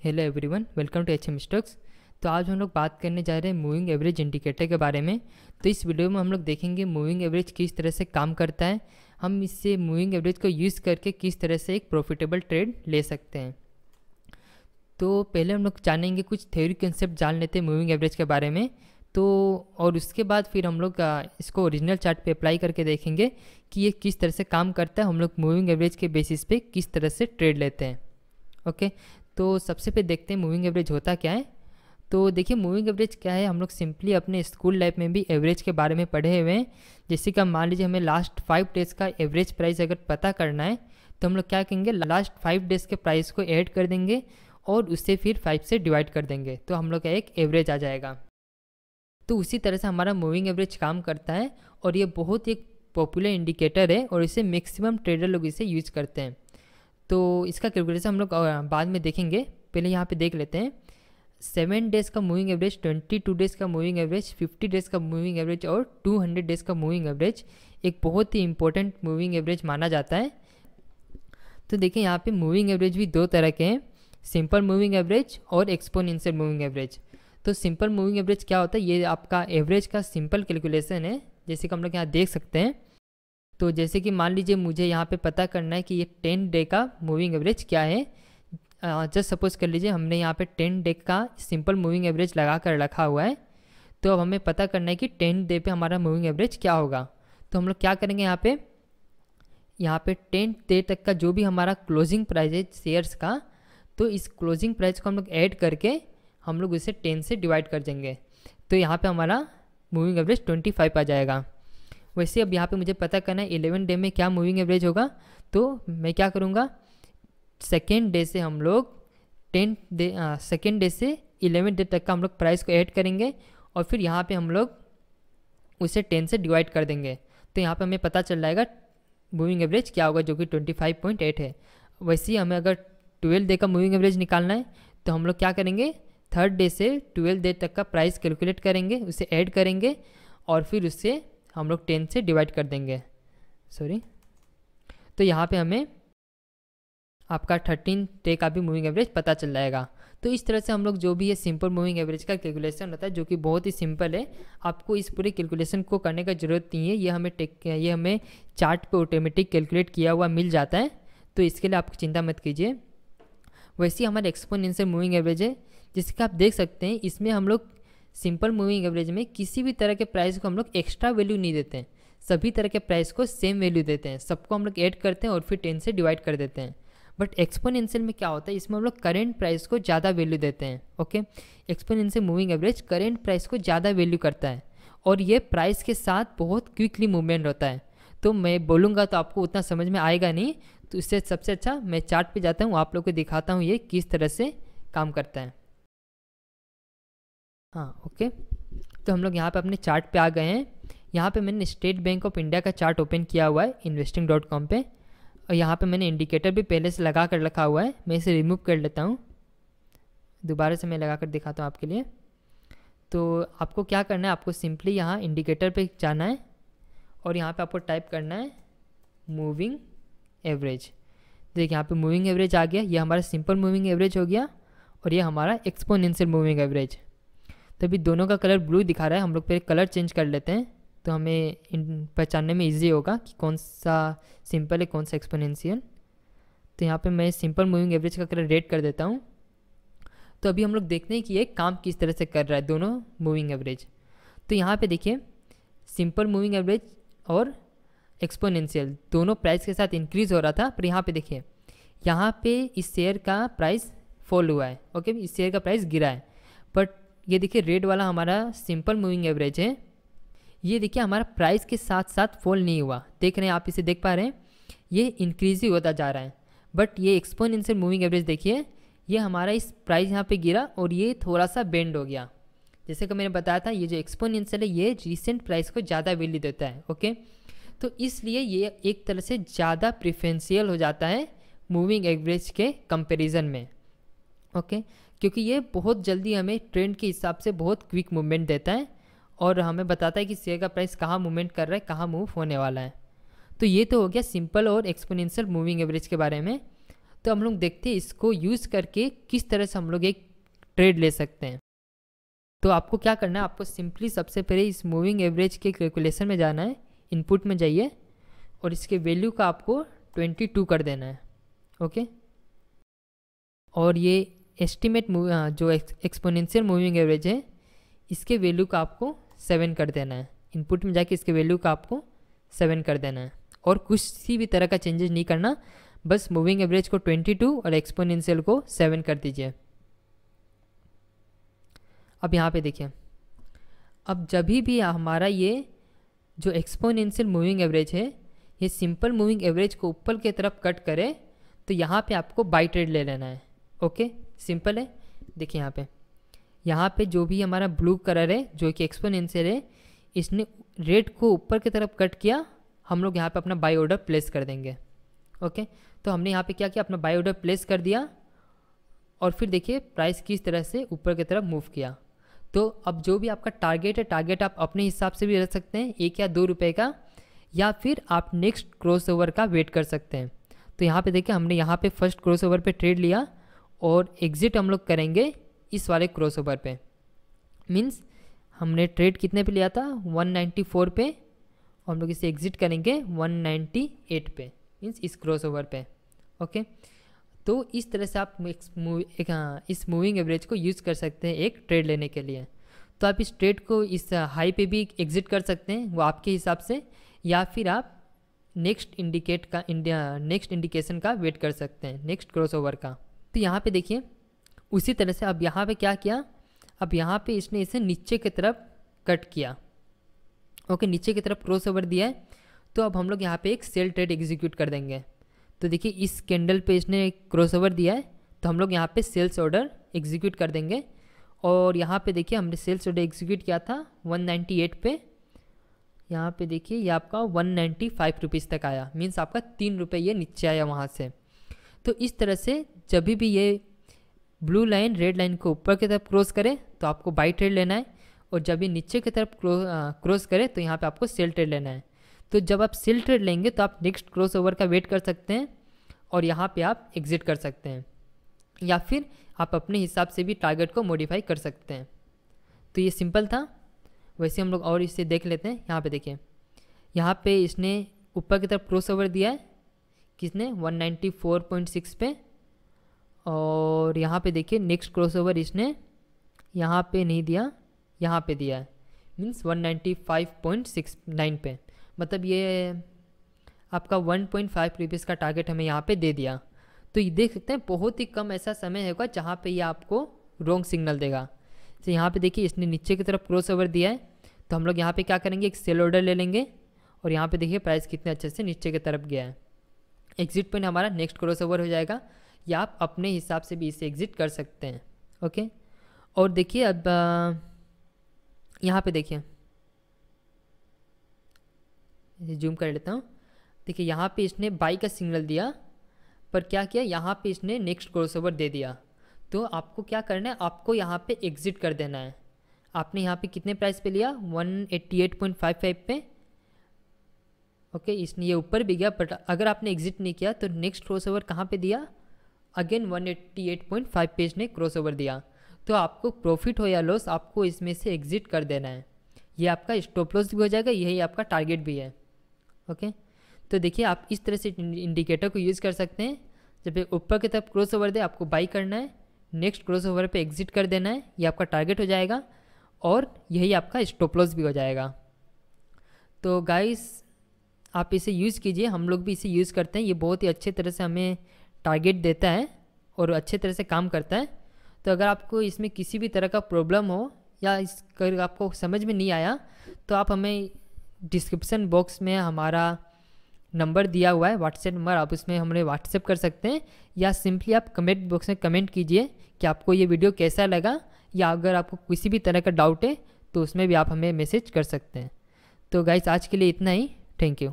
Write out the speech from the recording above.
Hello everyone, welcome to HM stocks. तो आज हम लोग बात करने जा रहे हैं मूविंग एवरेज इंडिकेटर के बारे में। तो इस वीडियो में हम लोग देखेंगे मूविंग एवरेज किस तरह से काम करता है, हम इससे मूविंग एवरेज को यूज़ करके किस तरह से एक प्रॉफिटेबल ट्रेड ले सकते हैं। तो पहले हम लोग जानेंगे, कुछ थ्योरी कंसेप्ट जान लेते हैं मूविंग एवरेज के बारे में। तो और उसके बाद फिर हम लोग इसको ओरिजिनल चार्ट पे अप्लाई करके देखेंगे कि ये किस तरह से काम करता है, हम लोग मूविंग एवरेज के बेसिस पे किस तरह से ट्रेड लेते हैं। ओके, तो सबसे पहले देखते हैं मूविंग एवरेज होता क्या है। तो देखिए मूविंग एवरेज क्या है, हम लोग सिंपली अपने स्कूल लाइफ में भी एवरेज के बारे में पढ़े हुए हैं। जैसे कि मान लीजिए हमें लास्ट 5 डेज़ का एवरेज प्राइस अगर पता करना है तो हम लोग क्या करेंगे, लास्ट 5 डेज़ के प्राइस को ऐड कर देंगे और उससे फिर 5 से डिवाइड कर देंगे, तो हम लोग का एक एवरेज आ जाएगा। तो उसी तरह से हमारा मूविंग एवरेज काम करता है और ये बहुत एक पॉपुलर इंडिकेटर है और इसे मैक्सिमम ट्रेडर लोग इसे यूज करते हैं। तो इसका कैलकुलेशन हम लोग बाद में देखेंगे, पहले यहाँ पे देख लेते हैं। 7 डेज़ का मूविंग एवरेज, 22 डेज़ का मूविंग एवरेज, 50 डेज़ का मूविंग एवरेज और 200 डेज़ का मूविंग एवरेज एक बहुत ही इंपॉर्टेंट मूविंग एवरेज माना जाता है। तो देखिए यहाँ पे मूविंग एवरेज भी दो तरह के हैं, सिंपल मूविंग एवरेज और एक्सपोनेंशियल मूविंग एवरेज। तो सिंपल मूविंग एवरेज क्या होता है, ये आपका एवरेज का सिंपल कैलकुलेशन है, जैसे कि हम लोग यहाँ देख सकते हैं। तो जैसे कि मान लीजिए मुझे यहाँ पे पता करना है कि ये 10 डे का मूविंग एवरेज क्या है। जस्ट सपोज कर लीजिए हमने यहाँ पे 10 डे का सिंपल मूविंग एवरेज लगा कर रखा हुआ है। तो अब हमें पता करना है कि 10 डे पे हमारा मूविंग एवरेज क्या होगा। तो हम लोग क्या करेंगे, यहाँ पे 10 डे तक का जो भी हमारा क्लोजिंग प्राइस है शेयर्स का, तो इस क्लोजिंग प्राइस को हम लोग ऐड करके हम लोग इसे 10 से डिवाइड कर देंगे। तो यहाँ पे हमारा मूविंग एवरेज 25 आ जाएगा। वैसे अब यहाँ पे मुझे पता करना है 11 डे में क्या मूविंग एवरेज होगा। तो मैं क्या करूँगा, सेकेंड डे से हम लोग सेकेंड डे से 11 डे तक का हम लोग प्राइस को ऐड करेंगे और फिर यहाँ पे हम लोग उसे 10 से डिवाइड कर देंगे। तो यहाँ पे हमें पता चल जाएगा मूविंग एवरेज क्या होगा, जो कि 25.8 है। वैसे ही हमें अगर 12 डे का मूविंग एवरेज निकालना है तो हम लोग क्या करेंगे, थर्ड डे से 12 डे तक का प्राइस कैलकुलेट करेंगे, उसे ऐड करेंगे और फिर उससे हम लोग 10 से डिवाइड कर देंगे। तो यहाँ पे हमें आपका 13 डे का भी मूविंग एवरेज पता चल जाएगा। तो इस तरह से हम लोग जो भी है सिंपल मूविंग एवरेज का कैलकुलेशन होता है, जो कि बहुत ही सिंपल है। आपको इस पूरे कैलकुलेशन को करने का ज़रूरत नहीं है, ये हमें चार्ट पे ऑटोमेटिक कैलकुलेट किया हुआ मिल जाता है। तो इसके लिए आप चिंता मत कीजिए। वैसे ही हमारा एक्सपोनेंशियल मूविंग एवरेज है, जिसका आप देख सकते हैं इसमें हम लोग सिंपल मूविंग एवरेज में किसी भी तरह के प्राइस को हम लोग एक्स्ट्रा वैल्यू नहीं देते हैं, सभी तरह के प्राइस को सेम वैल्यू देते हैं, सबको हम लोग ऐड करते हैं और फिर 10 से डिवाइड कर देते हैं। बट एक्सपोनेंशियल में क्या होता है, इसमें हम लोग करेंट प्राइस को ज़्यादा वैल्यू देते हैं। Okay, exponential moving average current price को ज़्यादा वैल्यू करता है और ये प्राइस के साथ बहुत क्विकली मूवमेंट होता है। तो मैं बोलूँगा तो आपको उतना समझ में आएगा नहीं, तो इससे सबसे अच्छा मैं चार्ट पे जाता हूँ, आप लोग को दिखाता हूँ ये किस तरह से काम करता है। हाँ ओके, तो हम लोग यहाँ पे अपने चार्ट पे आ गए हैं। यहाँ पे मैंने स्टेट बैंक ऑफ इंडिया का चार्ट ओपन किया हुआ है investing.com पे, और यहाँ पे मैंने इंडिकेटर भी पहले से लगा कर रखा हुआ है। मैं इसे रिमूव कर लेता हूँ, दोबारा से मैं लगा कर दिखाता हूँ आपके लिए। तो आपको क्या करना है, आपको सिंपली यहाँ इंडिकेटर पे जाना है और यहाँ पे आपको टाइप करना है मूविंग एवरेज। देखिए यहाँ पे मूविंग एवरेज आ गया, ये हमारा सिंपल मूविंग एवरेज हो गया और ये हमारा एक्सपोनेंशियल मूविंग एवरेज। तो अभी दोनों का कलर ब्लू दिखा रहा है, हम लोग पहले कलर चेंज कर लेते हैं तो हमें पहचानने में इजी होगा कि कौन सा सिंपल है कौन सा एक्सपोनेंशियल। तो यहाँ पे मैं सिंपल मूविंग एवरेज का कलर रेड कर देता हूँ। तो अभी हम लोग देखते हैं कि ये काम किस तरह से कर रहा है दोनों मूविंग एवरेज। तो यहाँ पे देखिए सिंपल मूविंग एवरेज और एक्सपोनेंशियल दोनों प्राइस के साथ इंक्रीज़ हो रहा था, पर यहाँ पे देखिए यहाँ पे इस शेयर का प्राइस फॉल हुआ है। ओके, इस शेयर का प्राइस गिरा है। बट ये देखिए रेड वाला हमारा सिंपल मूविंग एवरेज है, ये देखिए हमारा प्राइस के साथ साथ फॉल नहीं हुआ, देख रहे हैं आप, इसे देख पा रहे हैं, ये इंक्रीज ही होता जा रहा है। बट ये एक्सपोनेंशियल मूविंग एवरेज देखिए, ये हमारा इस प्राइस यहाँ पे गिरा और ये थोड़ा सा बेंड हो गया। जैसे कि मैंने बताया था, ये जो एक्सपोनेंशियल है ये रिसेंट प्राइस को ज़्यादा वैल्यू देता है। ओके, तो इसलिए ये एक तरह से ज़्यादा प्रेफरेंशियल हो जाता है मूविंग एवरेज के कंपेरिजन में। ओके, क्योंकि ये बहुत जल्दी हमें ट्रेंड के हिसाब से बहुत क्विक मूवमेंट देता है और हमें बताता है कि शेयर का प्राइस कहाँ मूवमेंट कर रहा है, कहाँ मूव होने वाला है। तो ये तो हो गया सिंपल और एक्सपोनेंशियल मूविंग एवरेज के बारे में। तो तो हम लोग देखते हैं इसको यूज़ करके किस तरह से हम लोग एक ट्रेड ले सकते हैं। तो आपको क्या करना है, आपको सिंपली सबसे पहले इस मूविंग एवरेज के कैलकुलेशन में जाना है, इनपुट में जाइए और इसके वैल्यू का आपको 22 कर देना है। ओके, और ये एस्टिमेट जो एक्सपोनेंशियल मूविंग एवरेज है इसके वैल्यू का आपको 7 कर देना है। इनपुट में जाके इसके वैल्यू का आपको 7 कर देना है और किसी भी तरह का चेंजेस नहीं करना, बस मूविंग एवरेज को 22 और एक्सपोनेंशियल को 7 कर दीजिए। अब यहाँ पे देखिए, अब जब भी हमारा ये जो एक्सपोनेंशियल मूविंग एवरेज है ये सिंपल मूविंग एवरेज को ऊपर की तरफ कट करे तो यहाँ पे आपको बाई ट्रेड ले लेना है। ओके, सिंपल है। देखिए यहाँ पे जो भी हमारा ब्लू कलर है जो कि एक्सपोनेंशियल है, इसने रेड को ऊपर की तरफ कट किया, हम लोग यहाँ पे अपना बाई ऑर्डर प्लेस कर देंगे। ओके, तो हमने यहाँ पे क्या किया, अपना बाई ऑर्डर प्लेस कर दिया और फिर देखिए प्राइस किस तरह से ऊपर की तरफ मूव किया। तो अब जो भी आपका टारगेट है, टारगेट आप अपने हिसाब से भी रख सकते हैं, 1 या 2 रुपये का, या फिर आप नेक्स्ट क्रॉसओवर का वेट कर सकते हैं। तो यहाँ पे देखिए हमने यहाँ पे फर्स्ट क्रॉसओवर पे ट्रेड लिया और एग्जिट हम लोग करेंगे इस वाले क्रॉसओवर पे। मीन्स हमने ट्रेड कितने पे लिया था, 194 पे, और हम लोग इसे एग्जिट करेंगे 198 पे, मीन्स इस क्रॉसओवर पे। ओके, तो इस तरह से आप इस मूविंग एवरेज को यूज़ कर सकते हैं एक ट्रेड लेने के लिए। तो आप इस ट्रेड को इस हाई पे भी एग्जिट कर सकते हैं, वो आपके हिसाब से, या फिर आप नेक्स्ट इंडिकेशन का वेट कर सकते हैं, नेक्स्ट क्रॉसओवर का। तो यहाँ पे देखिए उसी तरह से अब यहाँ पे क्या किया, अब यहाँ पे इसने इसे नीचे की तरफ कट किया। ओके, नीचे की तरफ क्रॉसओवर दिया है, तो अब हम लोग यहाँ पे एक सेल ट्रेड एग्जीक्यूट कर देंगे। तो देखिए इस कैंडल पे इसने क्रॉसओवर दिया है, तो हम लोग यहाँ पे सेल्स ऑर्डर एग्जीक्यूट कर देंगे। और यहाँ पे देखिए हमने सेल्स ऑर्डर एग्जीक्यूट किया था 198 पे, यहाँ पे देखिए ये आपका 195 रुपीज़ तक आया, मीन्स आपका 3 रुपये ये नीचे आया वहाँ से। तो इस तरह से जब भी ये ब्लू लाइन रेड लाइन को ऊपर की तरफ क्रॉस करे तो आपको बाई ट्रेड लेना है, और जब ये नीचे की तरफ क्रॉस करे तो यहाँ पे आपको सेल ट्रेड लेना है। तो जब आप सेल ट्रेड लेंगे तो आप नेक्स्ट क्रॉसओवर का वेट कर सकते हैं और यहाँ पे आप एग्जिट कर सकते हैं, या फिर आप अपने हिसाब से भी टारगेट को मॉडिफाई कर सकते हैं। तो ये सिंपल था। वैसे हम लोग और इसे देख लेते हैं। यहाँ पे देखिए, यहाँ पे इसने ऊपर की तरफ क्रॉसओवर दिया है, किसने, 194.6 पे, और यहाँ पे देखिए नेक्स्ट क्रॉसओवर इसने यहाँ पे नहीं दिया, यहाँ पे दिया है, मीन्स 195.69 पे। मतलब ये आपका 1.5 रुपीज़ का टारगेट हमें यहाँ पे दे दिया। तो ये देख सकते हैं बहुत ही कम ऐसा समय होगा जहाँ पे ये आपको रॉन्ग सिग्नल देगा। तो यहाँ पे देखिए इसने नीचे की तरफ क्रॉसओवर दिया है, तो हम लोग यहाँ पे क्या करेंगे, एक सेल ऑर्डर ले लेंगे, और यहाँ पे देखिए प्राइस कितने अच्छे से नीचे की तरफ गया है। एग्जिट पॉइंट हमारा नेक्स्ट क्रॉसओवर हो जाएगा, या आप अपने हिसाब से भी इसे एग्जिट कर सकते हैं। ओके, और देखिए अब यहाँ पे देखिए, जूम कर लेता हूँ। देखिए यहाँ पे इसने बाई का सिग्नल दिया, पर क्या किया, यहाँ पे इसने नेक्स्ट क्रॉसओवर दे दिया। तो आपको क्या करना है, आपको यहाँ पे एग्जिट कर देना है। आपने यहाँ पे कितने प्राइस पे लिया, 188.55 पे। ओके, इसने ये ऊपर भी गया, बट अगर आपने एग्जिट नहीं किया तो नेक्स्ट क्रॉसओवर कहाँ पे दिया, अगेन 188.5 पे इसने क्रॉसओवर दिया। तो आपको प्रॉफिट हो या लॉस, आपको इसमें से एग्जिट कर देना है। ये आपका स्टॉप लॉस भी हो जाएगा, यही आपका टारगेट भी है। ओके, तो देखिए आप इस तरह से इंडिकेटर को यूज़ कर सकते हैं। जब ऊपर की तरफ क्रॉसओवर दे आपको बाई करना है, नेक्स्ट क्रॉसओवर पे एग्जिट कर देना है, ये आपका टारगेट हो जाएगा, और यही आपका स्टॉप लॉस भी हो जाएगा। तो गाइस आप इसे यूज़ कीजिए, हम लोग भी इसे यूज़ करते हैं। ये बहुत ही अच्छे तरह से हमें टारगेट देता है और अच्छे तरह से काम करता है। तो अगर आपको इसमें किसी भी तरह का प्रॉब्लम हो या अगर आपको समझ में नहीं आया तो आप हमें डिस्क्रिप्शन बॉक्स में हमारा नंबर दिया हुआ है, व्हाट्सएप नंबर, आप उसमें हमें व्हाट्सएप कर सकते हैं, या सिंपली आप कमेंट बॉक्स में कमेंट कीजिए कि आपको ये वीडियो कैसा लगा, या अगर आपको किसी भी तरह का डाउट है तो उसमें भी आप हमें मैसेज कर सकते हैं। तो गाइस आज के लिए इतना ही, थैंक यू।